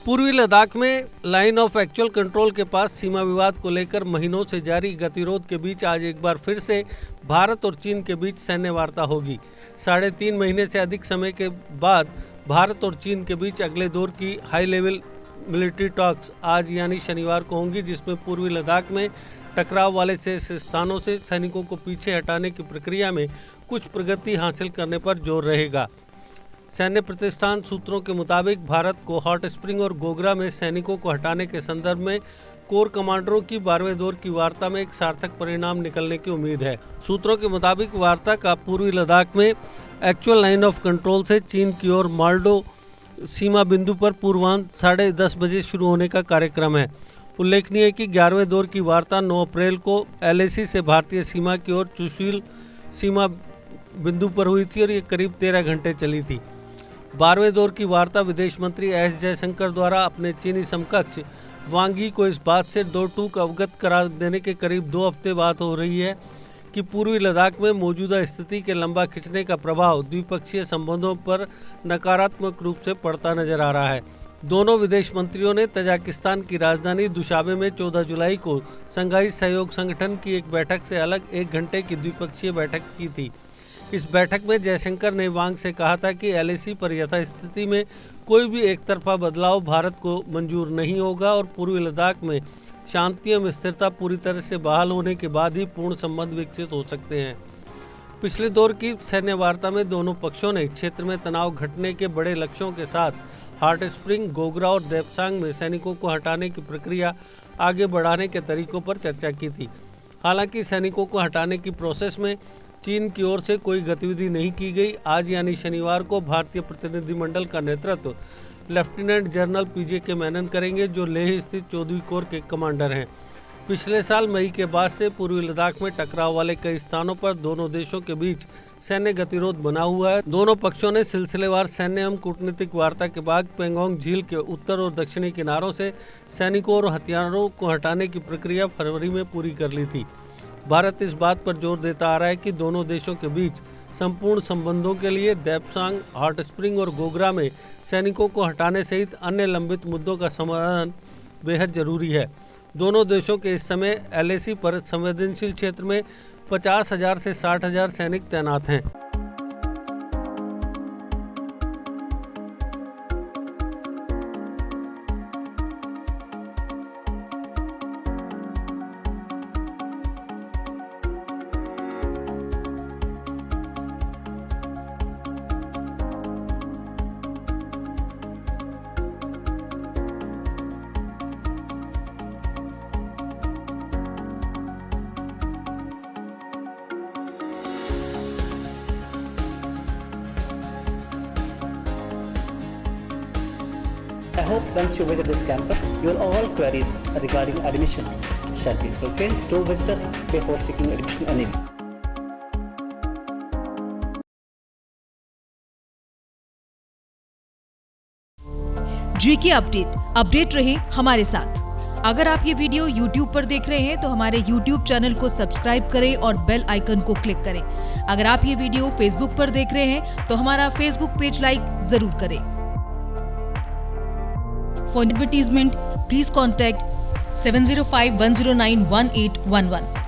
पूर्वी लद्दाख में line of actual control के पास सीमा विवाद को लेकर महीनों से जारी गतिरोध के बीच आज एक बार फिर से भारत और चीन के बीच सैन्य वार्ता होगी। 3.5 महीने से अधिक समय के बाद भारत और चीन के बीच अगले दौर की हाई लेवल मिलिट्री टॉक्स आज यानी शनिवार को होंगी, जिसमें पूर्वी लद्दाख में टकराव वाले शेष स्थानों से सैनिकों को पीछे हटाने की प्रक्रिया में कुछ प्रगति हासिल करने पर जोर रहेगा। सैन्य प्रतिष्ठान सूत्रों के मुताबिक भारत को हॉट स्प्रिंग और गोगरा में सैनिकों को हटाने के संदर्भ में कोर कमांडरों की 12वें दौर की वार्ता में एक सार्थक परिणाम निकलने की उम्मीद है। सूत्रों के मुताबिक वार्ता का पूर्वी लद्दाख में एक्चुअल लाइन ऑफ कंट्रोल से चीन की ओर माल्डो सीमा बिंदु पर पूर्वाह्न 10:30 बजे शुरू होने का कार्यक्रम है। उल्लेखनीय है कि 11वें दौर की वार्ता 9 अप्रैल को LAC से भारतीय सीमा की ओर चुशुल सीमा बिंदु पर हुई थी और ये करीब 13 घंटे चली थी। 12वें दौर की वार्ता विदेश मंत्री एस जयशंकर द्वारा अपने चीनी समकक्ष वांग यी को इस बात से दो टूक अवगत करा देने के करीब 2 हफ्ते बाद हो रही है कि पूर्वी लद्दाख में मौजूदा स्थिति के लंबा खिंचने का प्रभाव द्विपक्षीय संबंधों पर नकारात्मक रूप से पड़ता नजर आ रहा है। दोनों विदेश मंत्रियों ने तजाकिस्तान की राजधानी दुशाबे में 14 जुलाई को शंघाई सहयोग संगठन की एक बैठक से अलग 1 घंटे की द्विपक्षीय बैठक की थी। इस बैठक में जयशंकर ने वांग से कहा था कि LAC पर यथास्थिति में कोई भी एक तरफा बदलाव भारत को मंजूर नहीं होगा और पूर्वी लद्दाख में शांति एवं स्थिरता पूरी तरह से बहाल होने के बाद ही पूर्ण संबंध विकसित हो सकते हैं। पिछले दौर की सैन्य वार्ता में दोनों पक्षों ने क्षेत्र में तनाव घटने के बड़े लक्ष्यों के साथ हॉट स्प्रिंग, गोगरा और देपसांग में सैनिकों को हटाने की प्रक्रिया आगे बढ़ाने के तरीकों पर चर्चा की थी। हालांकि सैनिकों को हटाने की प्रोसेस में चीन की ओर से कोई गतिविधि नहीं की गई। आज यानी शनिवार को भारतीय प्रतिनिधिमंडल का नेतृत्व लेफ्टिनेंट जनरल PJK मेनन करेंगे, जो लेह स्थित 14वीं कोर के कमांडर हैं। पिछले साल मई के बाद से पूर्वी लद्दाख में टकराव वाले कई स्थानों पर दोनों देशों के बीच सैन्य गतिरोध बना हुआ है। दोनों पक्षों ने सिलसिलेवार सैन्य एवं कूटनीतिक वार्ता के बाद पेंगोंग झील के उत्तर और दक्षिणी किनारों से सैनिकों और हथियारों को हटाने की प्रक्रिया फरवरी में पूरी कर ली थी। भारत इस बात पर जोर देता आ रहा है कि दोनों देशों के बीच संपूर्ण संबंधों के लिए देपसांग, हॉट स्प्रिंग और गोगरा में सैनिकों को हटाने सहित अन्य लंबित मुद्दों का समाधान बेहद जरूरी है। दोनों देशों के इस समय LAC पर संवेदनशील क्षेत्र में 50,000 से 60,000 सैनिक तैनात हैं। I hope once you visit this campus, your all queries regarding admission shall be fulfilled. Do visit us before seeking admission anyway. GK update रहे हमारे साथ। अगर आप ये वीडियो YouTube पर देख रहे हैं तो हमारे YouTube चैनल को सब्सक्राइब करें और बेल आइकन को क्लिक करें। अगर आप ये वीडियो Facebook पर देख रहे हैं तो हमारा Facebook पेज लाइक जरूर करें। For advertisement, please contact 705-109-1811.